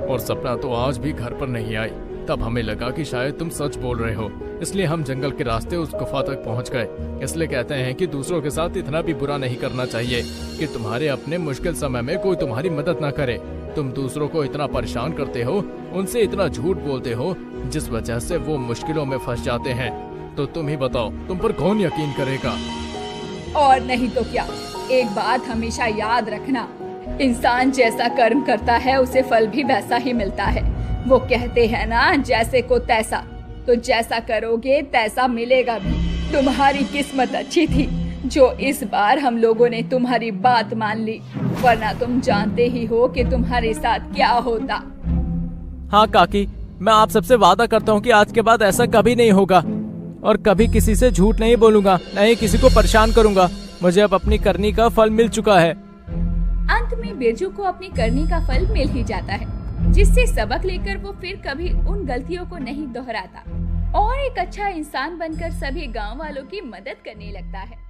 और सपना तो आज भी घर पर नहीं आई। तब हमें लगा कि शायद तुम सच बोल रहे हो, इसलिए हम जंगल के रास्ते उस गुफा तक पहुंच गए। इसलिए कहते हैं कि दूसरों के साथ इतना भी बुरा नहीं करना चाहिए कि तुम्हारे अपने मुश्किल समय में कोई तुम्हारी मदद ना करे। तुम दूसरों को इतना परेशान करते हो, उनसे इतना झूठ बोलते हो, जिस वजह से वो मुश्किलों में फंस जाते हैं। तो तुम ही बताओ, तुम पर कौन यकीन करेगा? और नहीं तो क्या, एक बात हमेशा याद रखना, इंसान जैसा कर्म करता है उसे फल भी वैसा ही मिलता है। वो कहते हैं ना, जैसे को तैसा, तो जैसा करोगे तैसा मिलेगा भी। तुम्हारी किस्मत अच्छी थी जो इस बार हम लोगों ने तुम्हारी बात मान ली, वरना तुम जानते ही हो कि तुम्हारे साथ क्या होता। हाँ काकी, मैं आप सबसे वादा करता हूँ कि आज के बाद ऐसा कभी नहीं होगा और कभी किसी से झूठ नहीं बोलूंगा, न ही किसी को परेशान करूंगा। मुझे अब अपनी करनी का फल मिल चुका है। अंत में बिरजू को अपनी करनी का फल मिल ही जाता है, जिससे सबक लेकर वो फिर कभी उन गलतियों को नहीं दोहराता और एक अच्छा इंसान बनकर सभी गांव वालों की मदद करने लगता है।